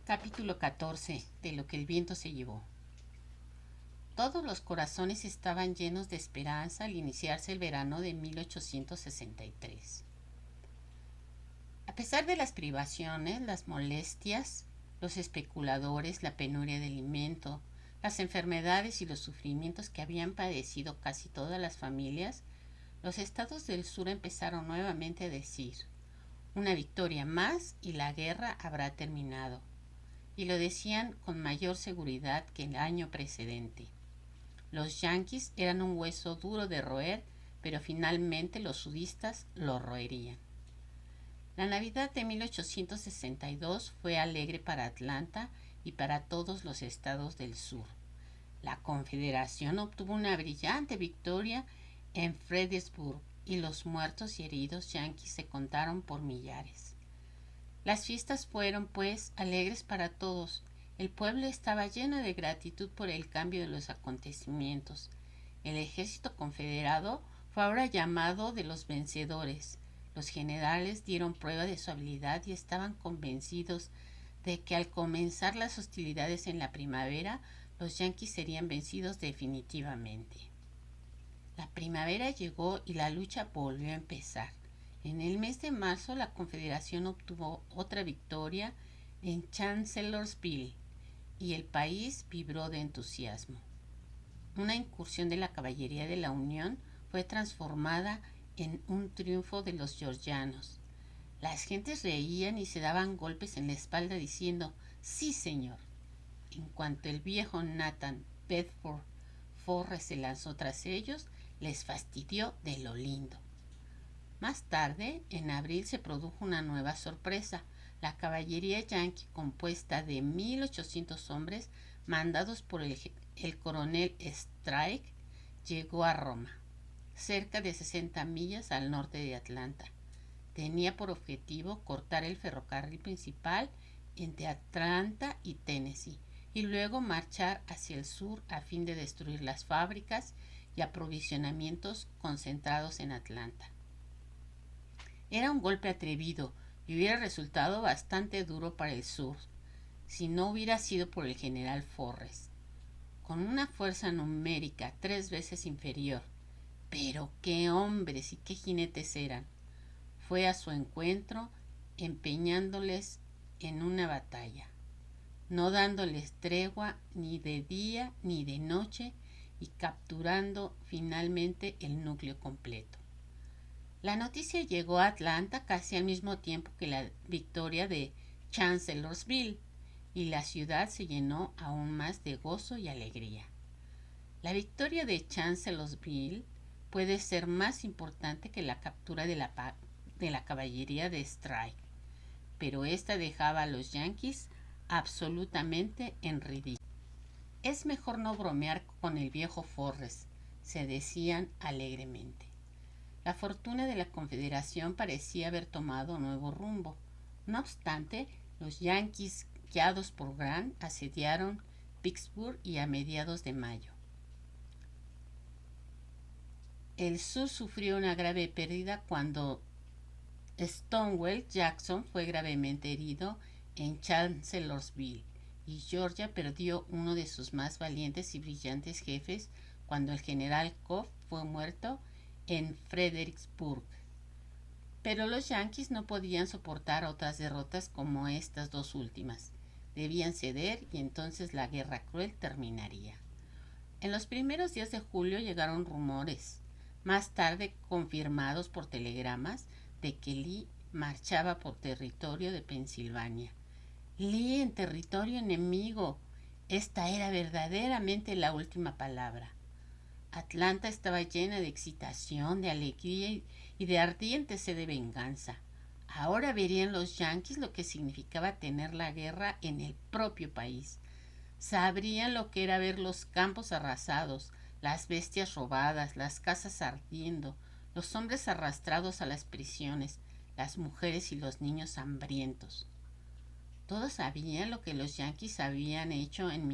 Capítulo 14. De lo que el viento se llevó. Todos los corazones estaban llenos de esperanza al iniciarse el verano de 1863. A pesar de las privaciones, las molestias, los especuladores, la penuria de alimento, las enfermedades y los sufrimientos que habían padecido casi todas las familias, los estados del sur empezaron nuevamente a decir: una victoria más y la guerra habrá terminado. Y lo decían con mayor seguridad que el año precedente. Los yanquis eran un hueso duro de roer, pero finalmente los sudistas lo roerían. La Navidad de 1862 fue alegre para Atlanta y para todos los estados del sur. La Confederación obtuvo una brillante victoria en Fredericksburg y los muertos y heridos yanquis se contaron por millares. Las fiestas fueron, pues, alegres para todos. El pueblo estaba lleno de gratitud por el cambio de los acontecimientos. El ejército confederado fue ahora llamado de los vencedores. Los generales dieron prueba de su habilidad y estaban convencidos de que al comenzar las hostilidades en la primavera, los yanquis serían vencidos definitivamente. La primavera llegó y la lucha volvió a empezar. En el mes de marzo la Confederación obtuvo otra victoria en Chancellorsville y el país vibró de entusiasmo. Una incursión de la caballería de la Unión fue transformada en un triunfo de los georgianos. Las gentes reían y se daban golpes en la espalda diciendo: «Sí, señor». En cuanto el viejo Nathan Bedford Forrest se lanzó tras ellos, les fastidió de lo lindo. Más tarde, en abril, se produjo una nueva sorpresa. La caballería yanqui, compuesta de 1,800 hombres, mandados por el coronel Strike, llegó a Roma, cerca de 60 millas al norte de Atlanta. Tenía por objetivo cortar el ferrocarril principal entre Atlanta y Tennessee y luego marchar hacia el sur a fin de destruir las fábricas y aprovisionamientos concentrados en Atlanta. Era un golpe atrevido y hubiera resultado bastante duro para el sur si no hubiera sido por el general Forrest, con una fuerza numérica 3 veces inferior. Pero qué hombres y qué jinetes eran. Fue a su encuentro empeñándoles en una batalla, no dándoles tregua ni de día ni de noche y capturando finalmente el núcleo completo. La noticia llegó a Atlanta casi al mismo tiempo que la victoria de Chancellorsville y la ciudad se llenó aún más de gozo y alegría. La victoria de Chancellorsville puede ser más importante que la captura de la caballería de Strike, pero esta dejaba a los yanquis absolutamente en ridículo. Es mejor no bromear con el viejo Forrest, se decían alegremente. La fortuna de la Confederación parecía haber tomado nuevo rumbo. No obstante, los yanquis, guiados por Grant, asediaron Vicksburg y a mediados de mayo. El sur sufrió una grave pérdida cuando Stonewall Jackson fue gravemente herido en Chancellorsville y Georgia perdió uno de sus más valientes y brillantes jefes cuando el general Cobb fue muerto en Fredericksburg. Pero los yanquis no podían soportar otras derrotas como estas dos últimas. Debían ceder y entonces la guerra cruel terminaría. En los primeros días de julio llegaron rumores, más tarde confirmados por telegramas, de que Lee marchaba por territorio de Pensilvania. Lee en territorio enemigo. Esta era verdaderamente la última palabra. Atlanta estaba llena de excitación, de alegría y de ardiente sed de venganza. Ahora verían los yanquis lo que significaba tener la guerra en el propio país. Sabrían lo que era ver los campos arrasados, las bestias robadas, las casas ardiendo, los hombres arrastrados a las prisiones, las mujeres y los niños hambrientos. Todos sabían lo que los yanquis habían hecho en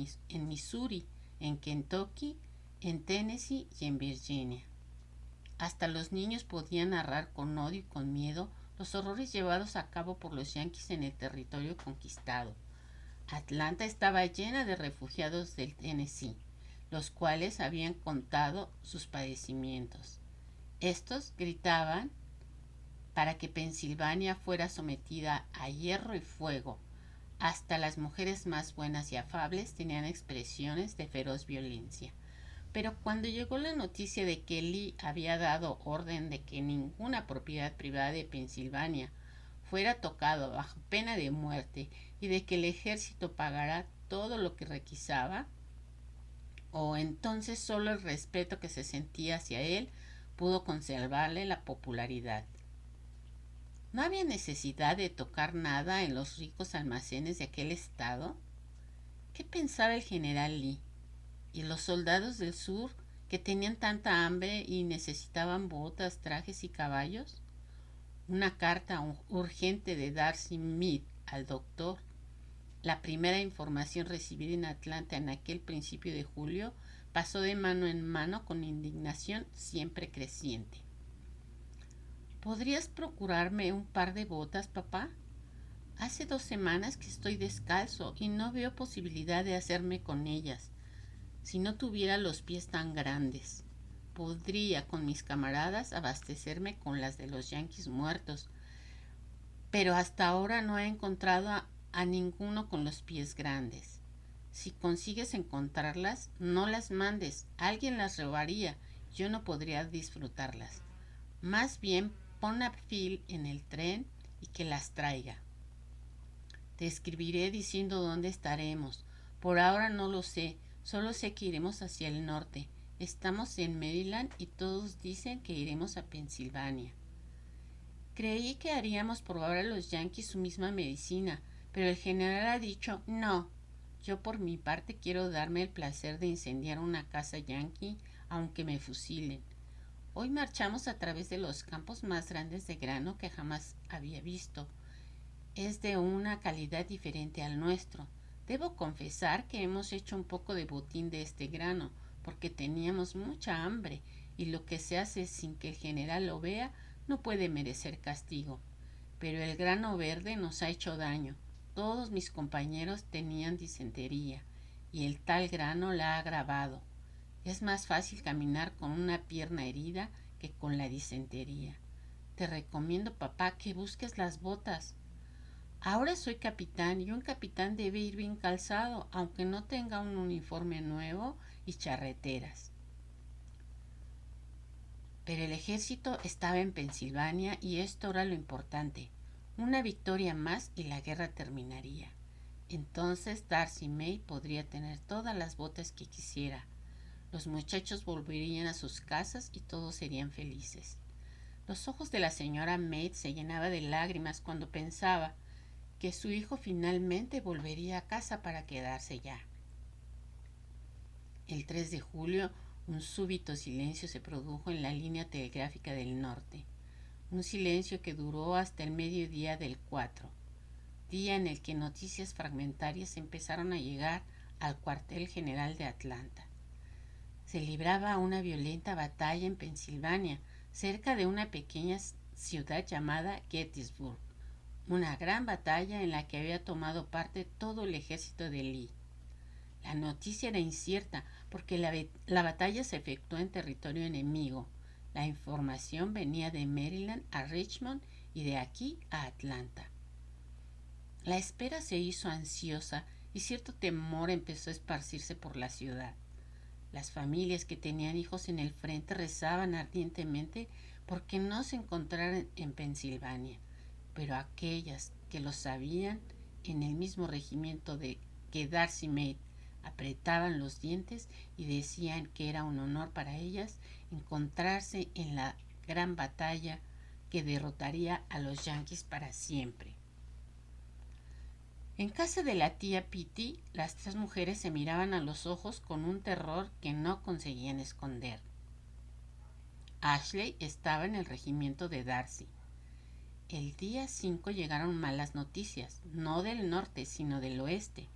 Missouri, en Kentucky, en Tennessee y en Virginia. Hasta los niños podían narrar con odio y con miedo los horrores llevados a cabo por los yanquis en el territorio conquistado. Atlanta estaba llena de refugiados del Tennessee, los cuales habían contado sus padecimientos. Estos gritaban para que Pensilvania fuera sometida a hierro y fuego. Hasta las mujeres más buenas y afables tenían expresiones de feroz violencia. Pero cuando llegó la noticia de que Lee había dado orden de que ninguna propiedad privada de Pensilvania fuera tocado bajo pena de muerte y de que el ejército pagara todo lo que requisaba, o entonces solo el respeto que se sentía hacia él pudo conservarle la popularidad. ¿No había necesidad de tocar nada en los ricos almacenes de aquel estado? ¿Qué pensaba el general Lee? ¿Y los soldados del sur que tenían tanta hambre y necesitaban botas, trajes y caballos? Una carta urgente de Darcy Meade al doctor, la primera información recibida en Atlanta en aquel principio de julio, pasó de mano en mano con indignación siempre creciente. ¿Podrías procurarme un par de botas, papá? Hace 2 semanas que estoy descalzo y no veo posibilidad de hacerme con ellas. Si no tuviera los pies tan grandes, podría con mis camaradas abastecerme con las de los yanquis muertos, pero hasta ahora no he encontrado a ninguno con los pies grandes. Si consigues encontrarlas, no las mandes, alguien las robaría, yo no podría disfrutarlas. Más bien pon a Phil en el tren y que las traiga. Te escribiré diciendo dónde estaremos. Por ahora no lo sé, solo sé que iremos hacia el norte. Estamos en Maryland y todos dicen que iremos a Pensilvania. Creí que haríamos probar a los yanquis su misma medicina, pero el general ha dicho no. Yo por mi parte quiero darme el placer de incendiar una casa yanqui aunque me fusilen. Hoy marchamos a través de los campos más grandes de grano que jamás había visto. Es de una calidad diferente al nuestro. Debo confesar que hemos hecho un poco de botín de este grano, porque teníamos mucha hambre, y lo que se hace sin que el general lo vea no puede merecer castigo. Pero el grano verde nos ha hecho daño. Todos mis compañeros tenían disentería, y el tal grano la ha agravado. Es más fácil caminar con una pierna herida que con la disentería. Te recomiendo, papá, que busques las botas. Ahora soy capitán y un capitán debe ir bien calzado, aunque no tenga un uniforme nuevo y charreteras. Pero el ejército estaba en Pensilvania y esto era lo importante. Una victoria más y la guerra terminaría. Entonces Darcy May podría tener todas las botas que quisiera. Los muchachos volverían a sus casas y todos serían felices. Los ojos de la señora Meade se llenaban de lágrimas cuando pensaba que su hijo finalmente volvería a casa para quedarse ya. El 3 de julio, un súbito silencio se produjo en la línea telegráfica del norte, un silencio que duró hasta el mediodía del 4, día en el que noticias fragmentarias empezaron a llegar al cuartel general de Atlanta. Se libraba una violenta batalla en Pensilvania, cerca de una pequeña ciudad llamada Gettysburg, una gran batalla en la que había tomado parte todo el ejército de Lee. La noticia era incierta porque la batalla se efectuó en territorio enemigo. La información venía de Maryland a Richmond y de aquí a Atlanta. La espera se hizo ansiosa y cierto temor empezó a esparcirse por la ciudad. Las familias que tenían hijos en el frente rezaban ardientemente porque no se encontraran en Pensilvania, pero aquellas que lo sabían en el mismo regimiento de que Darcy Meade apretaban los dientes y decían que era un honor para ellas encontrarse en la gran batalla que derrotaría a los yanquis para siempre. En casa de la tía Pitty, las 3 mujeres se miraban a los ojos con un terror que no conseguían esconder. Ashley estaba en el regimiento de Darcy. El día 5 llegaron malas noticias, no del norte, sino del oeste.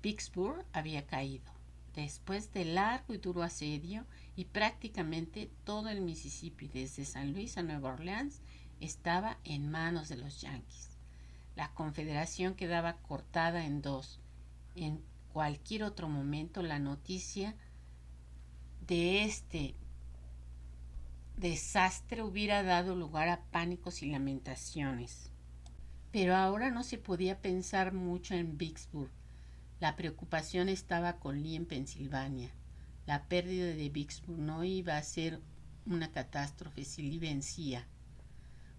Vicksburg había caído, después de largo y duro asedio, y prácticamente todo el Mississippi, desde San Luis a Nueva Orleans, estaba en manos de los yanquis. La Confederación quedaba cortada en dos. En cualquier otro momento la noticia de este desastre hubiera dado lugar a pánicos y lamentaciones. Pero ahora no se podía pensar mucho en Vicksburg. La preocupación estaba con Lee en Pensilvania. La pérdida de Vicksburg no iba a ser una catástrofe si Lee vencía.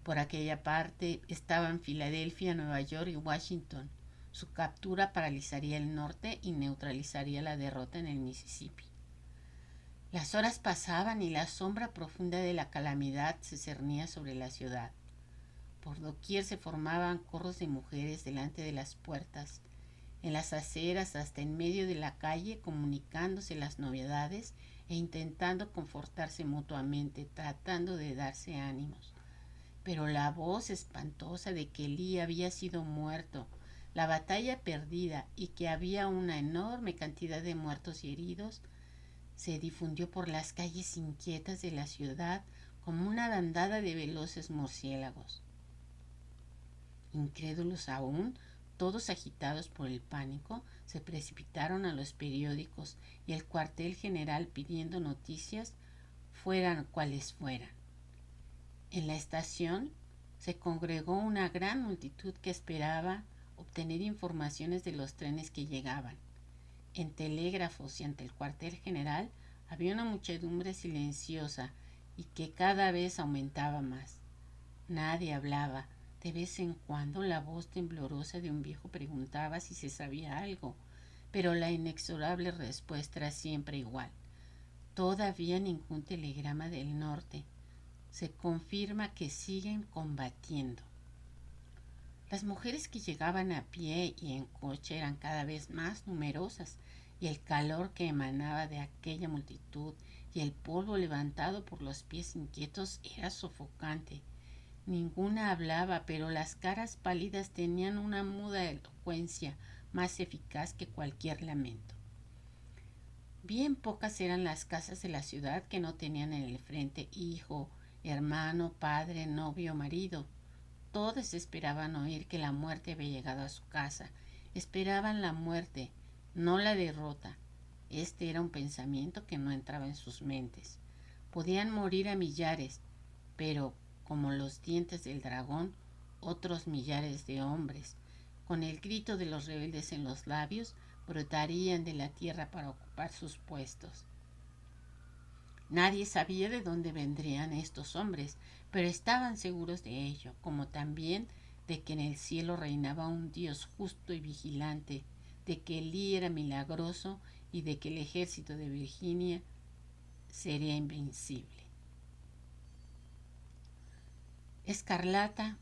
Por aquella parte estaban Filadelfia, Nueva York y Washington. Su captura paralizaría el norte y neutralizaría la derrota en el Mississippi. Las horas pasaban y la sombra profunda de la calamidad se cernía sobre la ciudad. Por doquier se formaban corros de mujeres delante de las puertas, en las aceras hasta en medio de la calle, comunicándose las novedades e intentando confortarse mutuamente, tratando de darse ánimos. Pero la voz espantosa de que Lee había sido muerto, la batalla perdida y que había una enorme cantidad de muertos y heridos, se difundió por las calles inquietas de la ciudad como una bandada de veloces murciélagos. Incrédulos aún, todos agitados por el pánico, se precipitaron a los periódicos y al cuartel general pidiendo noticias, fueran cuales fueran. En la estación se congregó una gran multitud que esperaba obtener informaciones de los trenes que llegaban. En telégrafos y ante el cuartel general había una muchedumbre silenciosa y que cada vez aumentaba más. Nadie hablaba. De vez en cuando la voz temblorosa de un viejo preguntaba si se sabía algo, pero la inexorable respuesta era siempre igual. Todavía ningún telegrama del norte. Se confirma que siguen combatiendo. Las mujeres que llegaban a pie y en coche eran cada vez más numerosas, y el calor que emanaba de aquella multitud y el polvo levantado por los pies inquietos era sofocante. Ninguna hablaba, pero las caras pálidas tenían una muda elocuencia más eficaz que cualquier lamento. Bien pocas eran las casas de la ciudad que no tenían en el frente hijo, hermano, padre, novio, marido. Todos esperaban oír que la muerte había llegado a su casa. Esperaban la muerte, no la derrota. Este era un pensamiento que no entraba en sus mentes. Podían morir a millares, pero, como los dientes del dragón, otros millares de hombres, con el grito de los rebeldes en los labios, brotarían de la tierra para ocupar sus puestos. Nadie sabía de dónde vendrían estos hombres, pero estaban seguros de ello, como también de que en el cielo reinaba un Dios justo y vigilante, de que Lee era milagroso y de que el ejército de Virginia sería invencible. Escarlata,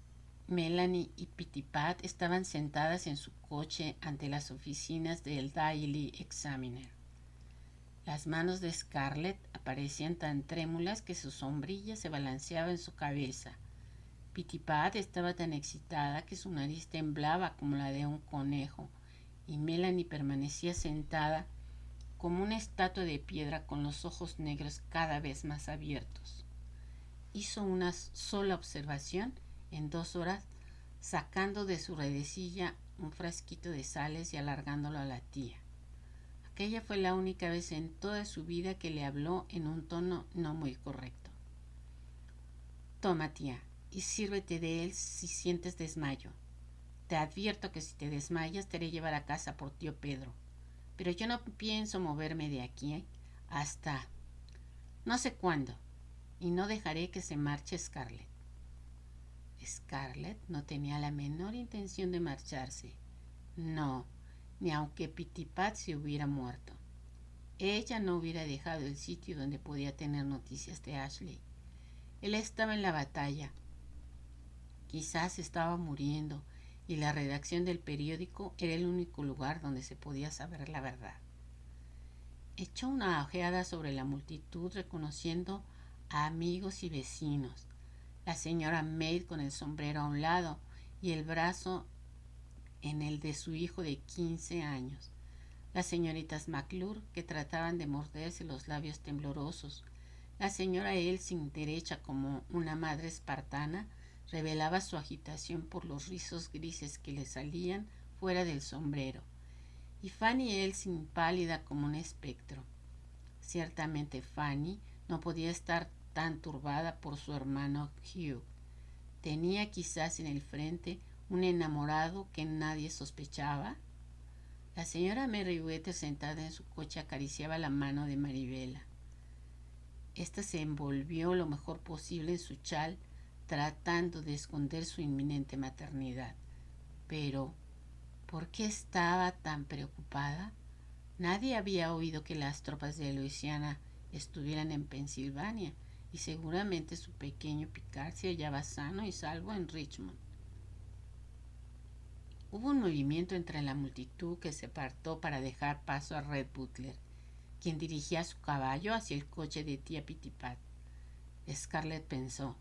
Melanie y Pitapat estaban sentadas en su coche ante las oficinas del Daily Examiner. Las manos de Scarlett aparecían tan trémulas que su sombrilla se balanceaba en su cabeza. Pitapat estaba tan excitada que su nariz temblaba como la de un conejo, y Melanie permanecía sentada como una estatua de piedra con los ojos negros cada vez más abiertos. Hizo una sola observación en 2 horas, sacando de su redecilla un frasquito de sales y alargándolo a la tía. Aquella fue la única vez en toda su vida que le habló en un tono no muy correcto. Toma, tía, y sírvete de él si sientes desmayo. Te advierto que si te desmayas te haré llevar a casa por tío Pedro. Pero yo no pienso moverme de aquí hasta no sé cuándo, y no dejaré que se marche Scarlett. Scarlett no tenía la menor intención de marcharse. No, ni aunque Pitapat se hubiera muerto. Ella no hubiera dejado el sitio donde podía tener noticias de Ashley. Él estaba en la batalla. Quizás estaba muriendo y la redacción del periódico era el único lugar donde se podía saber la verdad. Echó una ojeada sobre la multitud reconociendo a amigos y vecinos. La señora Maid con el sombrero a un lado y el brazo en el de su hijo de 15 años. Las señoritas McClure que trataban de morderse los labios temblorosos. La señora Elsing derecha como una madre espartana, revelaba su agitación por los rizos grises que le salían fuera del sombrero, y Fanny Elsie pálida como un espectro. Ciertamente Fanny no podía estar tan turbada por su hermano Hugh. ¿Tenía quizás en el frente un enamorado que nadie sospechaba? La señora Merriweather, sentada en su coche, acariciaba la mano de Maribela. Esta se envolvió lo mejor posible en su chal, tratando de esconder su inminente maternidad. Pero, ¿por qué estaba tan preocupada? Nadie había oído que las tropas de Luisiana estuvieran en Pensilvania, y seguramente su pequeño Picard se hallaba sano y salvo en Richmond. Hubo un movimiento entre la multitud que se apartó para dejar paso a Red Butler, quien dirigía su caballo hacia el coche de tía Pittipat. Scarlett pensó: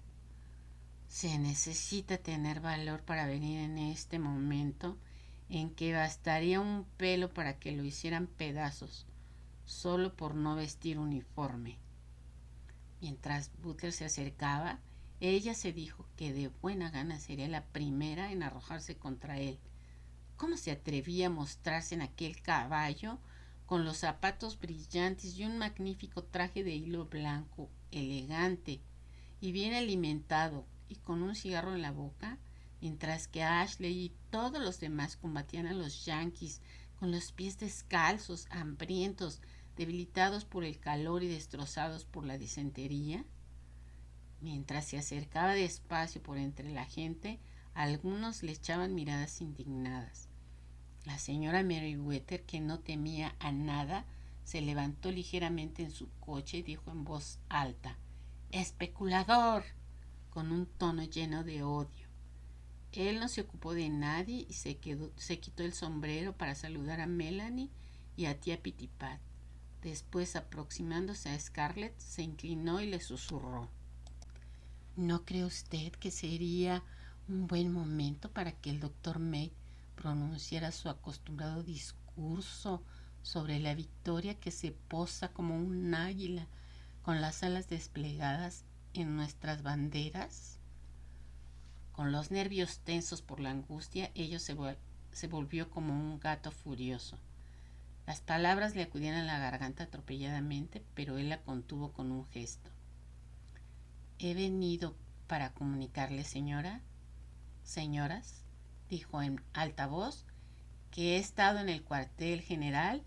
se necesita tener valor para venir en este momento en que bastaría un pelo para que lo hicieran pedazos, solo por no vestir uniforme. Mientras Butler se acercaba, ella se dijo que de buena gana sería la primera en arrojarse contra él. ¿Cómo se atrevía a mostrarse en aquel caballo con los zapatos brillantes y un magnífico traje de hilo blanco, elegante y bien alimentado, y con un cigarro en la boca, mientras que Ashley y todos los demás combatían a los yanquis con los pies descalzos, hambrientos, debilitados por el calor y destrozados por la disentería? Mientras se acercaba despacio por entre la gente, algunos le echaban miradas indignadas. La señora Merriweather, que no temía a nada, se levantó ligeramente en su coche y dijo en voz alta: ¡especulador!, con un tono lleno de odio. Él no se ocupó de nadie y se quitó el sombrero para saludar a Melanie y a tía Pittipat. Después, aproximándose a Scarlett, se inclinó y le susurró: ¿no cree usted que sería un buen momento para que el doctor May pronunciara su acostumbrado discurso sobre la victoria que se posa como un águila con las alas desplegadas en nuestras banderas? Con los nervios tensos por la angustia, ella se volvió como un gato furioso. Las palabras le acudían a la garganta atropelladamente, pero él la contuvo con un gesto. He venido para comunicarle, señoras, dijo en alta voz, que he estado en el cuartel general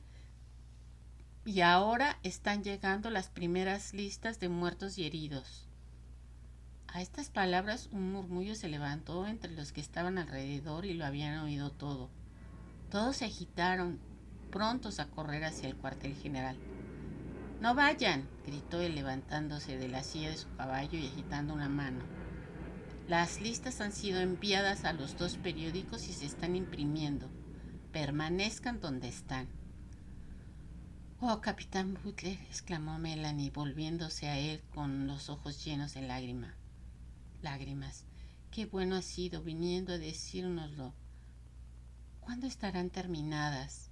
y ahora están llegando las primeras listas de muertos y heridos. A estas palabras un murmullo se levantó entre los que estaban alrededor y lo habían oído todo. Todos se agitaron, prontos a correr hacia el cuartel general. ¡No vayan!, gritó él, levantándose de la silla de su caballo y agitando una mano. Las listas han sido enviadas a los 2 periódicos y se están imprimiendo. Permanezcan donde están. Oh, capitán Butler, exclamó Melanie, volviéndose a él con los ojos llenos de lágrimas. Qué bueno ha sido viniendo a decírnoslo. ¿Cuándo estarán terminadas?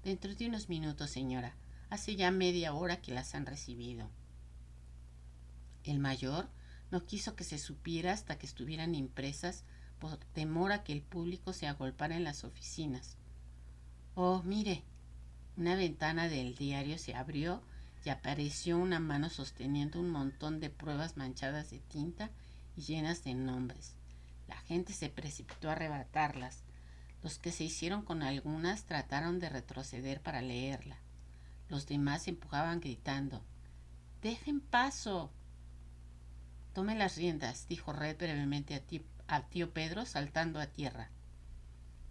Dentro de unos minutos, señora. Hace ya media hora que las han recibido. El mayor no quiso que se supiera hasta que estuvieran impresas por temor a que el público se agolpara en las oficinas. Oh, mire. Una ventana del diario se abrió y apareció una mano sosteniendo un montón de pruebas manchadas de tinta y llenas de nombres. La gente se precipitó a arrebatarlas. Los que se hicieron con algunas trataron de retroceder para leerla. Los demás empujaban gritando: ¡dejen paso! Tome las riendas, dijo Red brevemente a tío Pedro, saltando a tierra.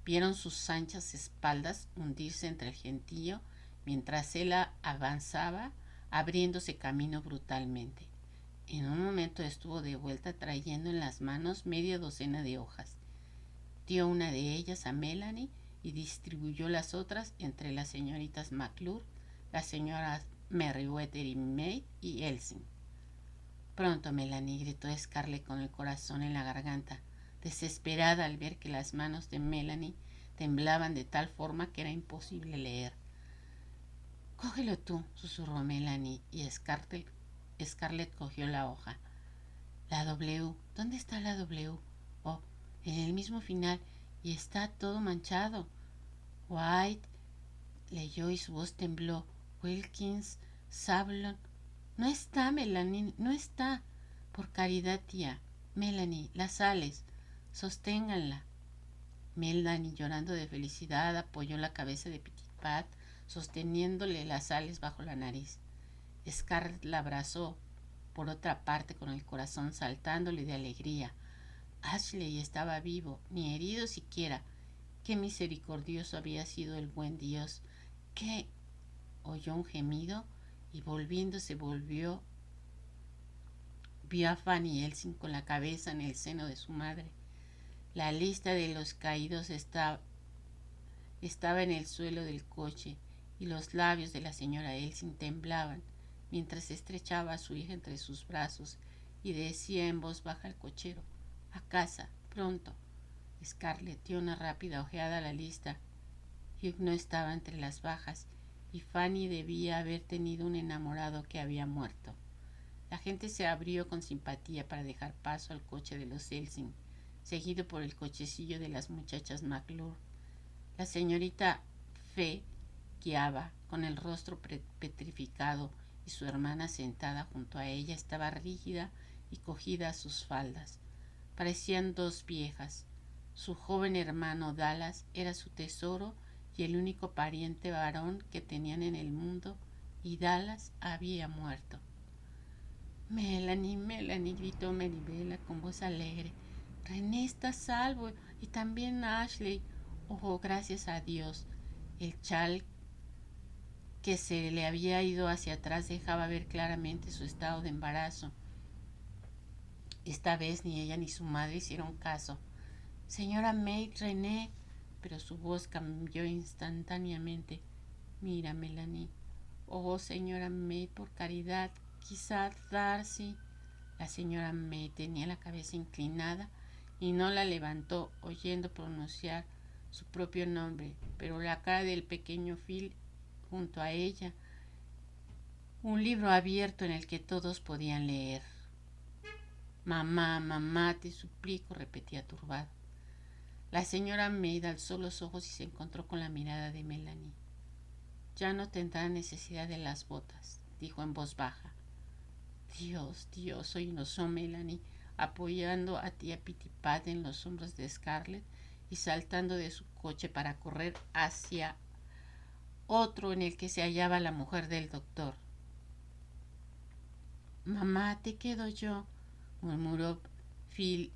Vieron sus anchas espaldas hundirse entre el gentío mientras él avanzaba, abriéndose camino brutalmente. En un momento estuvo de vuelta trayendo en las manos media docena de hojas. Dio una de ellas a Melanie y distribuyó las otras entre las señoritas McClure, las señoras Merriweather y May y Elsie. Pronto, Melanie, gritó Scarlett con el corazón en la garganta, desesperada al ver que las manos de Melanie temblaban de tal forma que era imposible leer. Cógelo tú, susurró Melanie, y Scarlett cogió la hoja. La W, ¿dónde está la W? en el mismo final, y está todo manchado. White leyó y su voz tembló. Wilkins, Sablon. No está, Melanie, no está. Por caridad, tía. Melanie, las sales. Sosténganla. Melanie, llorando de felicidad, apoyó la cabeza de Pitipat, sosteniéndole las sales bajo la nariz. Scarlett la abrazó, por otra parte, con el corazón saltándole de alegría. Ashley estaba vivo, ni herido siquiera. Qué misericordioso había sido el buen Dios. Qué... Oyó un gemido y volviéndose vio a Fanny Elsin con la cabeza en el seno de su madre. La lista de los caídos estaba en el suelo del coche y los labios de la señora Elsin temblaban mientras estrechaba a su hija entre sus brazos y decía en voz baja al cochero: a casa, pronto. Scarlett dio una rápida ojeada a la lista. Hugh no estaba entre las bajas y Fanny debía haber tenido un enamorado que había muerto. La gente se abrió con simpatía para dejar paso al coche de los Elsin, seguido por el cochecillo de las muchachas McClure. La señorita Fee guiaba, con el rostro petrificado, y su hermana sentada junto a ella estaba rígida y cogida a sus faldas. Parecían dos viejas. Su joven hermano Dallas era su tesoro y el único pariente varón que tenían en el mundo, y Dallas había muerto. Melanie, Melanie, gritó Maribela con voz alegre. René está salvo y también Ashley. Oh, gracias a Dios. El chal que se le había ido hacia atrás dejaba ver claramente su estado de embarazo. Esta vez ni ella ni su madre hicieron caso. Señora May, René. Pero su voz cambió instantáneamente. Mira, Melanie. Oh, señora May, por caridad, quizá Darcy. La señora May tenía la cabeza inclinada y no la levantó, oyendo pronunciar su propio nombre, pero la cara del pequeño Phil junto a ella, un libro abierto en el que todos podían leer. Mamá, mamá, te suplico, repetía turbado. La señora May alzó los ojos y se encontró con la mirada de Melanie. Ya no tendrá necesidad de las botas, dijo en voz baja. Dios, Dios, sollozó Melanie, apoyando a tía Pitipat en los hombros de Scarlett y saltando de su coche para correr hacia otro en el que se hallaba la mujer del doctor. Mamá, te quedo yo, murmuró Phil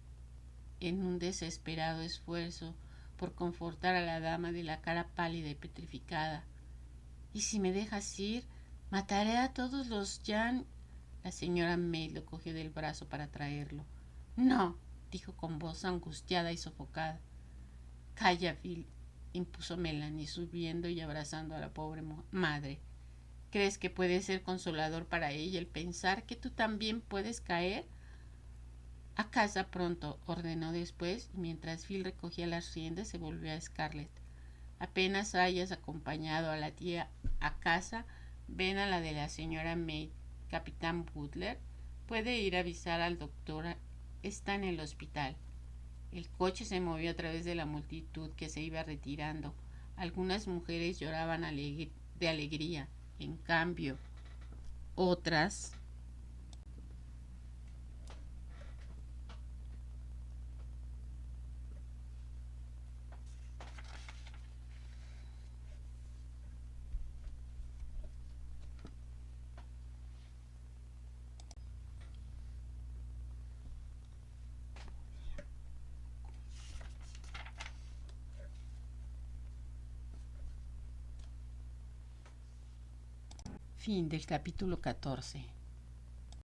en un desesperado esfuerzo por confortar a la dama de la cara pálida y petrificada. ¿Y si me dejas ir? Mataré a todos los Jan. La señora May lo cogió del brazo para traerlo. No, dijo con voz angustiada y sofocada. Calla, Phil, impuso Melanie, subiendo y abrazando a la pobre madre. ¿Crees que puede ser consolador para ella el pensar que tú también puedes caer? A casa pronto, ordenó después, y mientras Phil recogía las riendas se volvió a Scarlett. Apenas hayas acompañado a la tía a casa, ven a la de la señora May. Capitán Butler puede ir a avisar al doctor. Está en el hospital. El coche se movió a través de la multitud que se iba retirando. Algunas mujeres lloraban de alegría. En cambio, otras... Fin del capítulo 14.